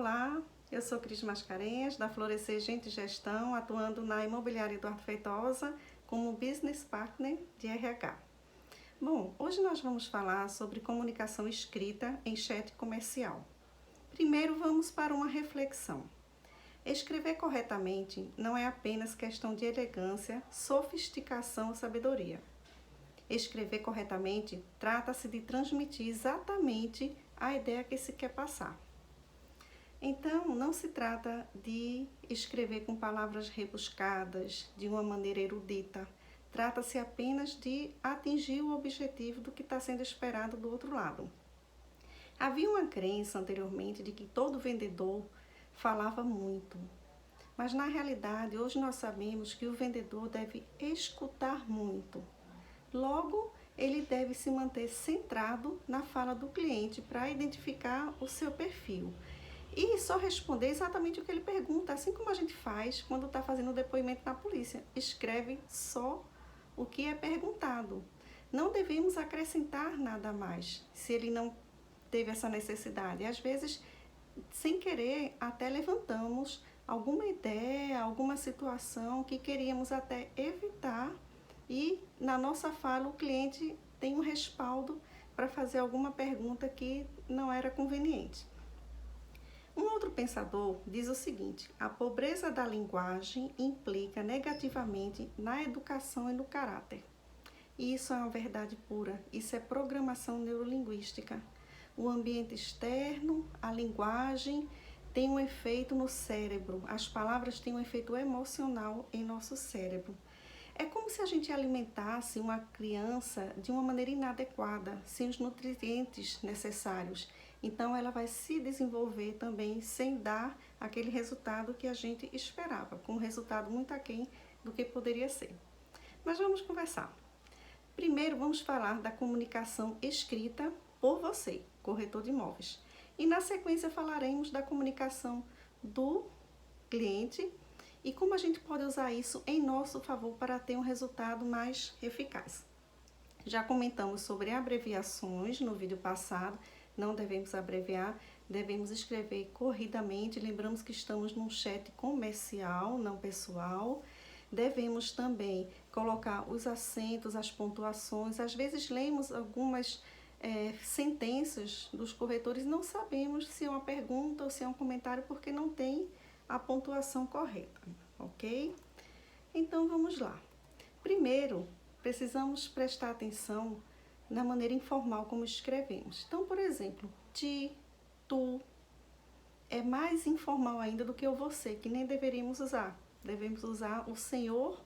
Olá, eu sou Cris Mascarenhas, da Florescer Gente Gestão, atuando na Imobiliária Eduardo Feitosa como Business Partner de RH. Bom, hoje nós vamos falar sobre comunicação escrita em chat comercial. Primeiro vamos para uma reflexão. Escrever corretamente não é apenas questão de elegância, sofisticação ou sabedoria. Escrever corretamente trata-se de transmitir exatamente a ideia que se quer passar. Então, não se trata de escrever com palavras rebuscadas, de uma maneira erudita. Trata-se apenas de atingir o objetivo do que está sendo esperado do outro lado. Havia uma crença anteriormente de que todo vendedor falava muito. Mas, na realidade, hoje nós sabemos que o vendedor deve escutar muito. Logo, ele deve se manter centrado na fala do cliente para identificar o seu perfil. E só responder exatamente o que ele pergunta, assim como a gente faz quando está fazendo o depoimento na polícia. Escreve só o que é perguntado. Não devemos acrescentar nada mais, se ele não teve essa necessidade. Às vezes, sem querer, até levantamos alguma ideia, alguma situação que queríamos até evitar e na nossa fala o cliente tem um respaldo para fazer alguma pergunta que não era conveniente. Um outro pensador diz o seguinte: a pobreza da linguagem implica negativamente na educação e no caráter. E isso é uma verdade pura, isso é programação neurolinguística. O ambiente externo, a linguagem, tem um efeito no cérebro, as palavras têm um efeito emocional em nosso cérebro. É como se a gente alimentasse uma criança de uma maneira inadequada, sem os nutrientes necessários. Então, ela vai se desenvolver também sem dar aquele resultado que a gente esperava, com um resultado muito aquém do que poderia ser. Mas vamos conversar. Primeiro, vamos falar da comunicação escrita por você, corretor de imóveis. E na sequência falaremos da comunicação do cliente e como a gente pode usar isso em nosso favor para ter um resultado mais eficaz. Já comentamos sobre abreviações no vídeo passado, não devemos abreviar, devemos escrever corridamente, lembramos que estamos num chat comercial, não pessoal. Devemos também colocar os acentos, as pontuações, às vezes lemos algumas sentenças dos corretores e não sabemos se é uma pergunta ou se é um comentário porque não tem a pontuação correta, ok? Então vamos lá. Primeiro, precisamos prestar atenção na maneira informal como escrevemos. Então, por exemplo, ti, tu, é mais informal ainda do que o você, que nem deveríamos usar. Devemos usar o senhor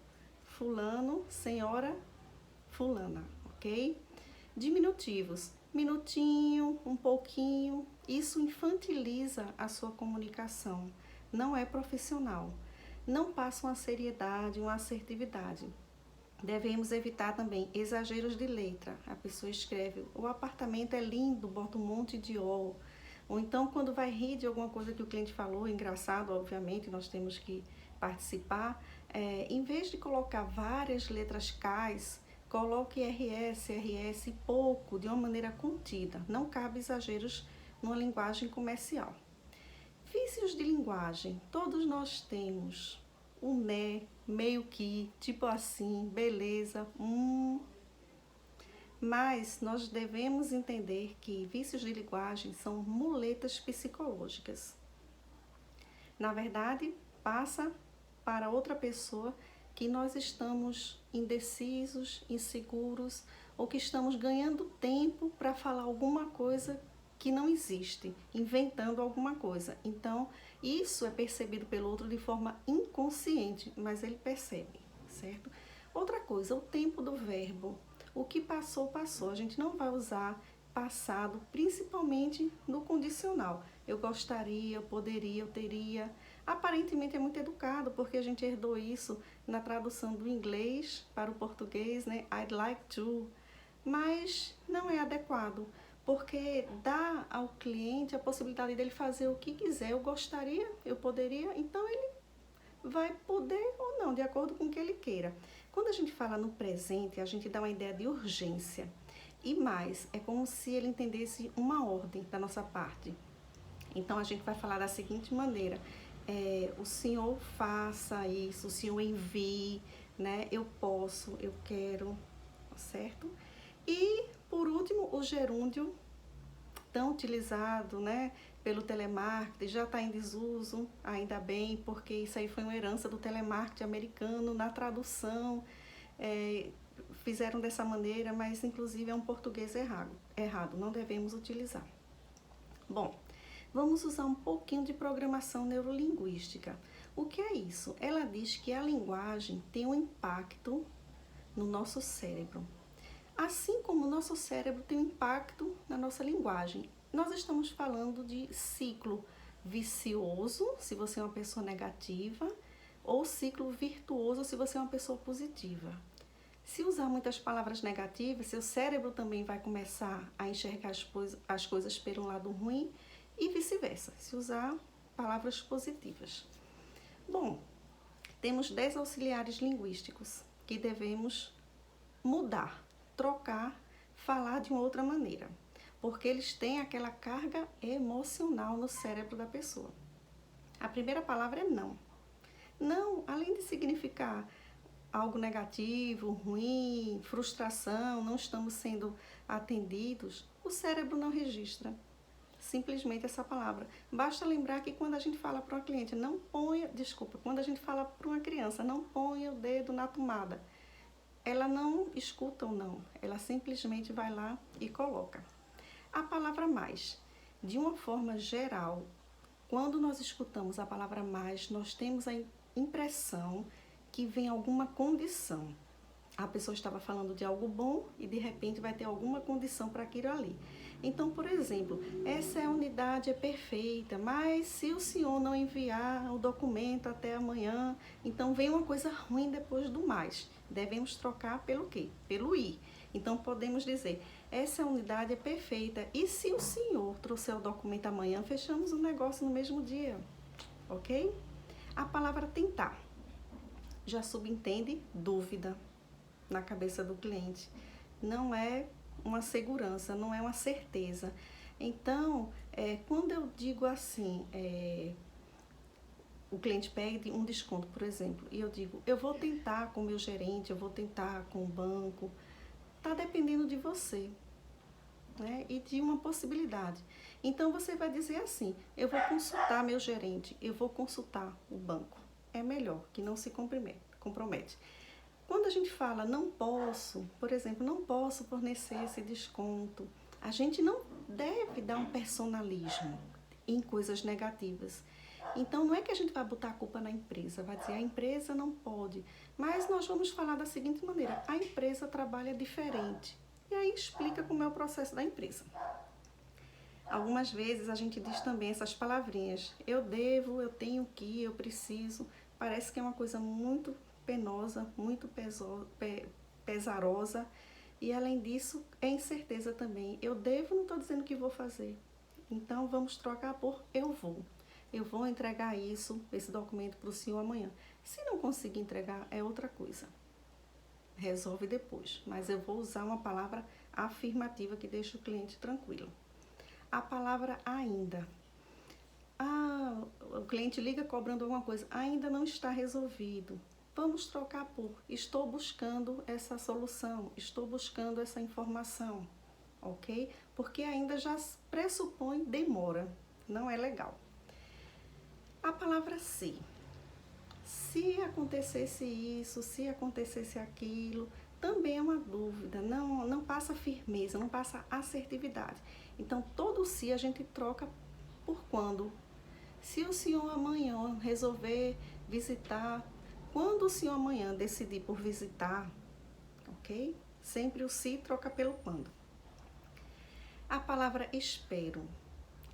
fulano, senhora fulana, ok? Diminutivos, minutinho, um pouquinho, isso infantiliza a sua comunicação, não é profissional, não passa uma seriedade, uma assertividade. Devemos evitar também exageros de letra. A pessoa escreve, o apartamento é lindo, bota um monte de O. Ou então, quando vai rir de alguma coisa que o cliente falou, engraçado, obviamente, nós temos que participar. Em vez de colocar várias letras Ks, coloque RS pouco, de uma maneira contida. Não cabe exageros numa linguagem comercial. Vícios de linguagem, todos nós temos. O né, meio que, tipo assim, beleza, Mas nós devemos entender que vícios de linguagem são muletas psicológicas. Na verdade, passa para outra pessoa que nós estamos indecisos, inseguros ou que estamos ganhando tempo para falar alguma coisa que não existe, inventando alguma coisa. Então, isso é percebido pelo outro de forma inconsciente, mas ele percebe, certo? Outra coisa, o tempo do verbo. O que passou, passou. A gente não vai usar passado, principalmente no condicional. Eu gostaria, eu poderia, eu teria. Aparentemente é muito educado, porque a gente herdou isso na tradução do inglês para o português, né? I'd like to. Mas não é adequado, porque dá ao cliente a possibilidade dele fazer o que quiser. Eu gostaria, eu poderia, então ele vai poder ou não, de acordo com o que ele queira. Quando a gente fala no presente, a gente dá uma ideia de urgência. E mais, é como se ele entendesse uma ordem da nossa parte. Então, a gente vai falar da seguinte maneira: o senhor faça isso, o senhor envie, né? Eu posso, eu quero, certo? E, por último, o gerúndio, tão utilizado, né, pelo telemarketing, já está em desuso, ainda bem, porque isso aí foi uma herança do telemarketing americano. Na tradução, fizeram dessa maneira, mas inclusive é um português errado, não devemos utilizar. Bom, vamos usar um pouquinho de programação neurolinguística. O que é isso? Ela diz que a linguagem tem um impacto no nosso cérebro. Assim como o nosso cérebro tem um impacto na nossa linguagem. Nós estamos falando de ciclo vicioso, se você é uma pessoa negativa, ou ciclo virtuoso, se você é uma pessoa positiva. Se usar muitas palavras negativas, seu cérebro também vai começar a enxergar as coisas pelo lado ruim e vice-versa, se usar palavras positivas. Bom, temos 10 auxiliares linguísticos que devemos mudar, trocar, falar de uma outra maneira, porque eles têm aquela carga emocional no cérebro da pessoa. A primeira palavra é não. Não, além de significar algo negativo, ruim, frustração, não estamos sendo atendidos, o cérebro não registra simplesmente essa palavra. Basta lembrar que quando a gente fala para uma cliente, quando a gente fala para uma criança, não ponha o dedo na tomada, ela não escuta o não, ela simplesmente vai lá e coloca. A palavra mais, de uma forma geral, quando nós escutamos a palavra mais, nós temos a impressão que vem alguma condição. A pessoa estava falando de algo bom e de repente vai ter alguma condição para aquilo ali. Então, por exemplo, essa unidade é perfeita, mas se o senhor não enviar o documento até amanhã, então vem uma coisa ruim depois do mais. Devemos trocar pelo quê? Pelo i. Então, podemos dizer, essa unidade é perfeita e se o senhor trouxer o documento amanhã, fechamos o negócio no mesmo dia, ok? A palavra tentar já subentende dúvida na cabeça do cliente. Não é uma segurança, não é uma certeza. Então, quando eu digo assim, o cliente pede um desconto, por exemplo, e eu digo, eu vou tentar com o meu gerente, eu vou tentar com o banco, está dependendo de você, né? E de uma possibilidade. Então, você vai dizer assim, eu vou consultar meu gerente, eu vou consultar o banco. É melhor, que não se compromete. Quando a gente fala não posso, por exemplo, não posso fornecer esse desconto, a gente não deve dar um personalismo em coisas negativas. Então, não é que a gente vai botar a culpa na empresa, vai dizer a empresa não pode, mas nós vamos falar da seguinte maneira, a empresa trabalha diferente. E aí explica como é o processo da empresa. Algumas vezes a gente diz também essas palavrinhas, eu devo, eu tenho que, eu preciso, parece que é uma coisa muito penosa, muito pesarosa, e além disso é incerteza também. Eu devo, não estou dizendo que vou fazer, então vamos trocar por eu vou entregar esse documento para o senhor amanhã. Se não conseguir entregar, é outra coisa, resolve depois, mas eu vou usar uma palavra afirmativa que deixa o cliente tranquilo. A palavra ainda. O cliente liga cobrando alguma coisa, ainda não está resolvido. Vamos trocar por estou buscando essa solução, estou buscando essa informação, ok? Porque ainda já pressupõe demora, não é legal. A palavra se. Se acontecesse isso, se acontecesse aquilo, também é uma dúvida, não passa firmeza, não passa assertividade. Então, todo se a gente troca por quando. Se o senhor amanhã resolver visitar, quando o senhor amanhã decidir por visitar, ok? Sempre o se troca pelo quando. A palavra espero.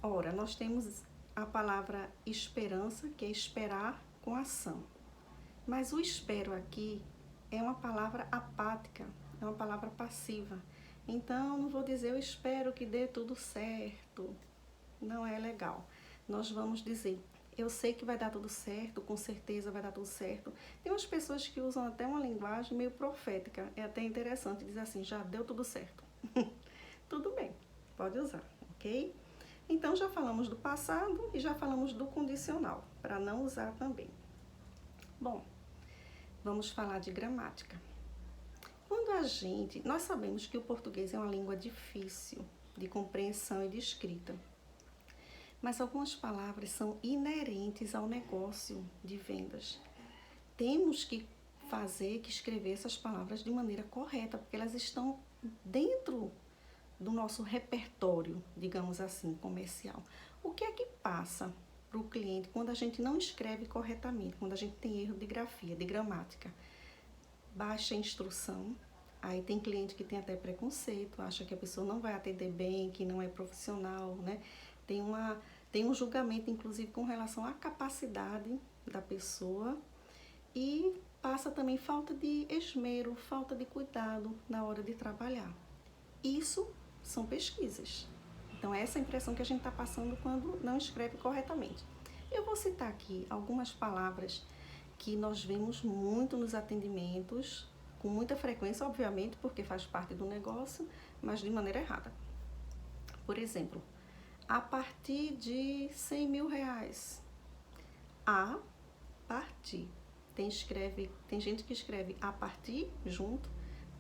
Ora, nós temos a palavra esperança, que é esperar com ação. Mas o espero aqui é uma palavra apática, é uma palavra passiva. Então, não vou dizer eu espero que dê tudo certo. Não é legal. Nós vamos dizer, eu sei que vai dar tudo certo, com certeza vai dar tudo certo. Tem umas pessoas que usam até uma linguagem meio profética. É até interessante dizer assim, já deu tudo certo. Tudo bem, pode usar, ok? Então, já falamos do passado e já falamos do condicional, para não usar também. Bom, vamos falar de gramática. Nós sabemos que o português é uma língua difícil de compreensão e de escrita, mas algumas palavras são inerentes ao negócio de vendas. Temos que escrever essas palavras de maneira correta, porque elas estão dentro do nosso repertório, digamos assim, comercial. O que é que passa para o cliente quando a gente não escreve corretamente, quando a gente tem erro de grafia, de gramática? Baixa instrução. Aí tem cliente que tem até preconceito, acha que a pessoa não vai atender bem, que não é profissional, né? Tem um julgamento, inclusive, com relação à capacidade da pessoa e passa também falta de esmero, falta de cuidado na hora de trabalhar. Isso são pesquisas. Então, essa é a impressão que a gente está passando quando não escreve corretamente. Eu vou citar aqui algumas palavras que nós vemos muito nos atendimentos, com muita frequência, obviamente, porque faz parte do negócio, mas de maneira errada. Por exemplo, a partir de 100 mil reais. A partir. Tem gente que escreve a partir junto,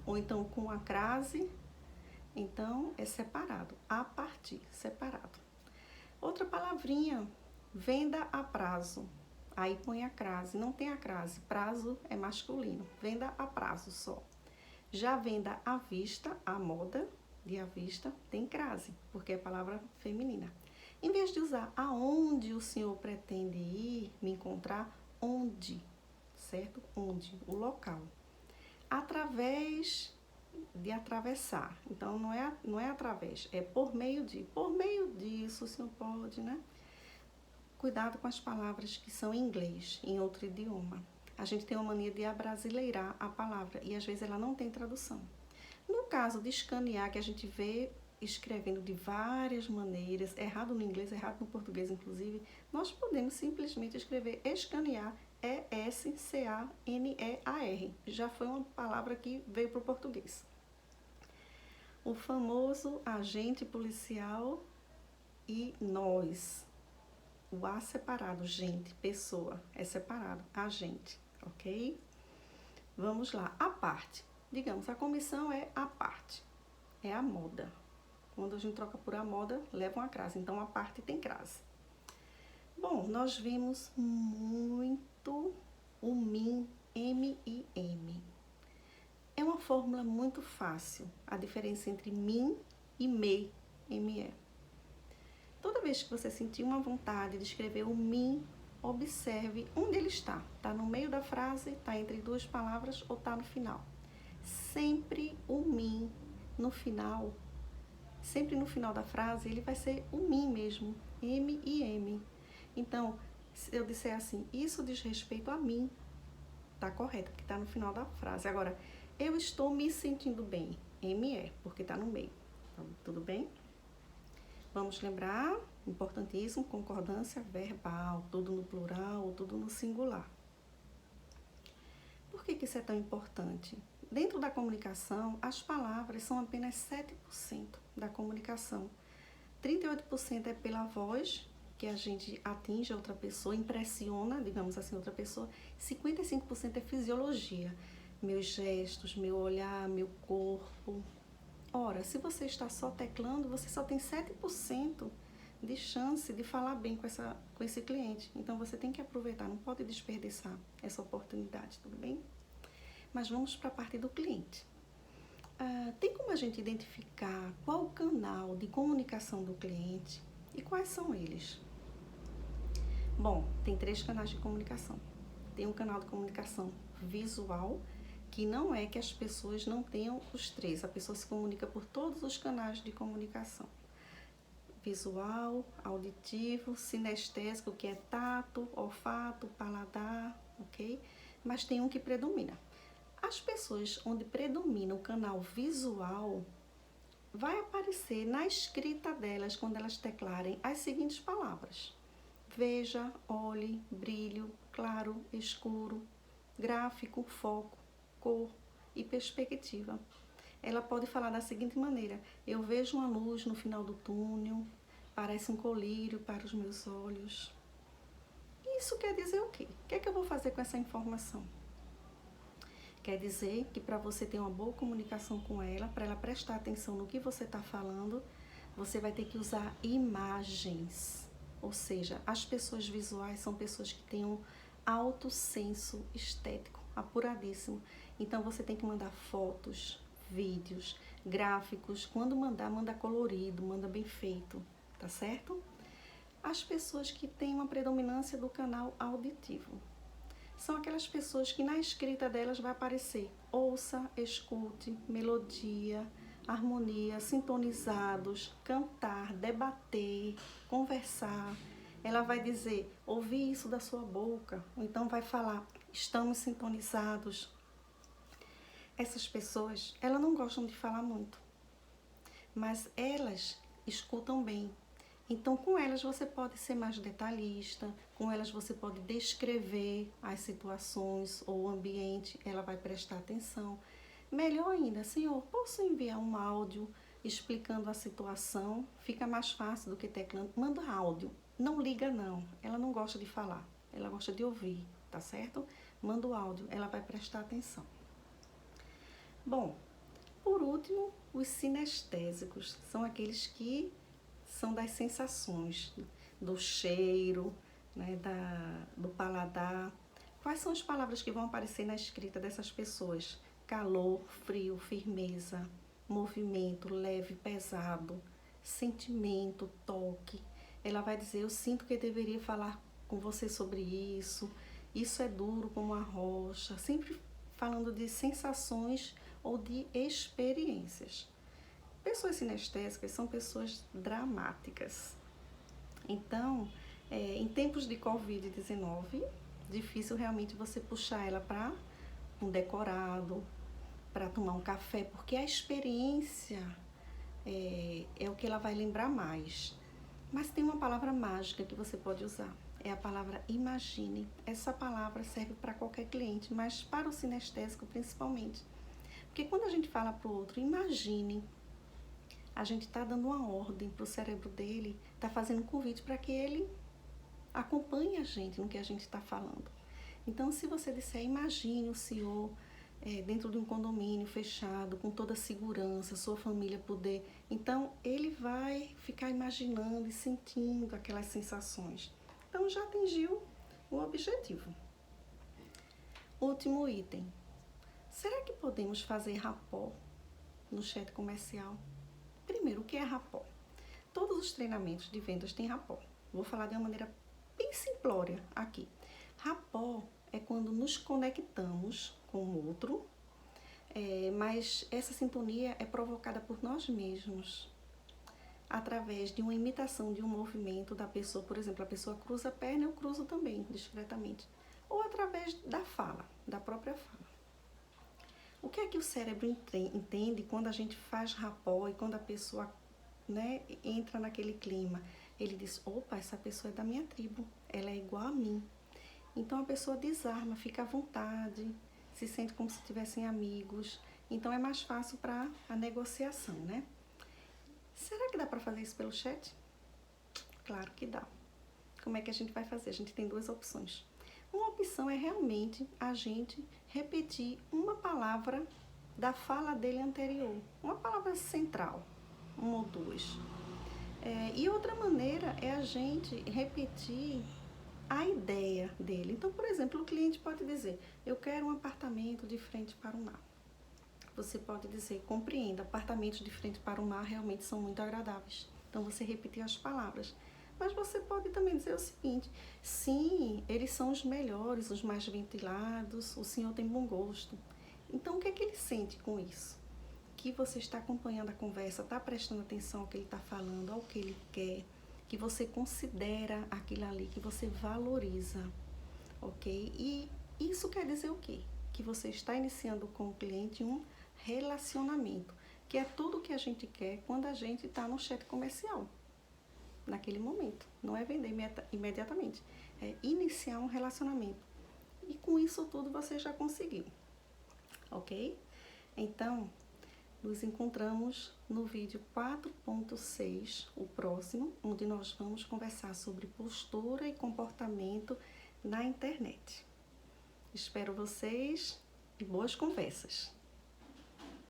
ou então com a crase. Então, é separado. A partir, separado. Outra palavrinha, venda a prazo. Aí põe a crase, não tem a crase, prazo é masculino, venda a prazo só. Já venda à vista, a moda de à vista, tem crase, porque é palavra feminina. Em vez de usar aonde o senhor pretende ir, me encontrar, onde, certo? Onde, o local. Através de atravessar, então não é através, é por meio disso o senhor pode, né? Cuidado com as palavras que são em inglês, em outro idioma. A gente tem uma mania de abrasileirar a palavra e às vezes ela não tem tradução. No caso de escanear, que a gente vê escrevendo de várias maneiras, errado no inglês, errado no português inclusive, nós podemos simplesmente escrever escanear, E-S-C-A-N-E-A-R. Já foi uma palavra que veio para o português. O famoso agente policial e nós. O A separado, gente, pessoa, é separado, agente, ok? Vamos lá, a parte. Digamos, a comissão é a parte, é a moda. Quando a gente troca por a moda, leva uma crase, então a parte tem crase. Bom, nós vimos muito o MIM, M-I-M. É uma fórmula muito fácil, a diferença entre MIM e MEI, M-E. Toda vez que você sentir uma vontade de escrever o MIM, observe onde ele está. Está no meio da frase, está entre duas palavras ou está no final. Sempre o MIM no final, sempre no final da frase, ele vai ser o MIM mesmo, M-I-M. Então, se eu disser assim, isso diz respeito a mim, está correto, porque está no final da frase. Agora, eu estou me sentindo bem, M-E, porque está no meio. Então, tudo bem? Vamos lembrar, importantíssimo, concordância verbal, tudo no plural ou tudo no singular. Por que isso é tão importante? Dentro da comunicação, as palavras são apenas 7% da comunicação. 38% é pela voz, que a gente atinge outra pessoa, impressiona, digamos assim, outra pessoa. 55% é fisiologia, meus gestos, meu olhar, meu corpo. Ora, se você está só teclando, você só tem 7% de chance de falar bem com esse cliente. Então, você tem que aproveitar, não pode desperdiçar essa oportunidade, tudo bem? Mas vamos para a parte do cliente. Tem como a gente identificar qual o canal de comunicação do cliente e quais são eles? Bom, tem 3 canais de comunicação. Tem um canal de comunicação visual, que não é que as pessoas não tenham os 3, a pessoa se comunica por todos os canais de comunicação. Visual, auditivo, sinestésico, que é tato, olfato, paladar, ok? Mas tem um que predomina. As pessoas onde predomina o canal visual, vai aparecer na escrita delas, quando elas teclarem, as seguintes palavras. Veja, olhe, brilho, claro, escuro, gráfico, foco, cor e perspectiva. Ela pode falar da seguinte maneira: eu vejo uma luz no final do túnel, parece um colírio para os meus olhos. Isso quer dizer o quê? O que é que eu vou fazer com essa informação? Quer dizer que para você ter uma boa comunicação com ela, para ela prestar atenção no que você está falando, você vai ter que usar imagens. Ou seja, as pessoas visuais são pessoas que têm um alto senso estético, apuradíssimo. Então você tem que mandar fotos, vídeos, gráficos. Quando mandar, manda colorido, manda bem feito, tá certo? As pessoas que têm uma predominância do canal auditivo são aquelas pessoas que na escrita delas vai aparecer ouça, escute, melodia, harmonia, sintonizados, cantar, debater, conversar. Ela vai dizer, ouvi isso da sua boca, ou então vai falar, estamos sintonizados. Essas pessoas, elas não gostam de falar muito, mas elas escutam bem. Então, com elas você pode ser mais detalhista, com elas você pode descrever as situações ou o ambiente, ela vai prestar atenção. Melhor ainda, senhor, posso enviar um áudio explicando a situação? Fica mais fácil do que teclando. Manda áudio, não liga não, ela não gosta de falar, ela gosta de ouvir, tá certo? Manda o áudio, ela vai prestar atenção. Bom, por último, os sinestésicos são aqueles que são das sensações, do cheiro, né, do paladar. Quais são as palavras que vão aparecer na escrita dessas pessoas? Calor, frio, firmeza, movimento, leve, pesado, sentimento, toque. Ela vai dizer, eu sinto que eu deveria falar com você sobre isso, isso é duro como a rocha, sempre falando de sensações ou de experiências. Pessoas sinestésicas são pessoas dramáticas. Então, em tempos de Covid-19, difícil realmente você puxar ela para um decorado, para tomar um café, porque a experiência é o que ela vai lembrar mais. Mas tem uma palavra mágica que você pode usar, é a palavra imagine. Essa palavra serve para qualquer cliente, mas para o sinestésico principalmente. Porque quando a gente fala para o outro, imagine, a gente está dando uma ordem para o cérebro dele, está fazendo um convite para que ele acompanhe a gente no que a gente está falando. Então, se você disser, imagine o senhor dentro de um condomínio fechado, com toda a segurança, sua família poder... Então, ele vai ficar imaginando e sentindo aquelas sensações. Então, já atingiu o objetivo. Último item. Será que podemos fazer rapport no chat comercial? Primeiro, o que é rapport? Todos os treinamentos de vendas têm rapport. Vou falar de uma maneira bem simplória aqui. Rapport é quando nos conectamos com o outro, mas essa sintonia é provocada por nós mesmos, através de uma imitação de um movimento da pessoa. Por exemplo, a pessoa cruza a perna, eu cruzo também, discretamente. Ou através da fala, da própria fala. O que é que o cérebro entende quando a gente faz rapport e quando a pessoa, né, entra naquele clima? Ele diz, opa, essa pessoa é da minha tribo, ela é igual a mim. Então a pessoa desarma, fica à vontade, se sente como se tivessem amigos. Então é mais fácil para a negociação, né? Será que dá para fazer isso pelo chat? Claro que dá. Como é que a gente vai fazer? A gente tem duas opções. Uma opção é realmente a gente repetir uma palavra da fala dele anterior, uma palavra central, uma ou duas. E outra maneira é a gente repetir a ideia dele. Então, por exemplo, o cliente pode dizer, eu quero um apartamento de frente para o mar. Você pode dizer, compreenda, apartamentos de frente para o mar realmente são muito agradáveis. Então, você repetir as palavras. Mas você pode também dizer o seguinte, sim, eles são os melhores, os mais ventilados, o senhor tem bom gosto. Então, o que é que ele sente com isso? Que você está acompanhando a conversa, está prestando atenção ao que ele está falando, ao que ele quer, que você considera aquilo ali, que você valoriza, ok? E isso quer dizer o quê? Que você está iniciando com o cliente um relacionamento, que é tudo o que a gente quer quando a gente está no chat comercial. Naquele momento, não é vender imediatamente, é iniciar um relacionamento. E com isso tudo você já conseguiu, ok? Então, Nos encontramos no vídeo 4.6, o próximo, onde nós vamos conversar sobre postura e comportamento na internet. Espero vocês e boas conversas!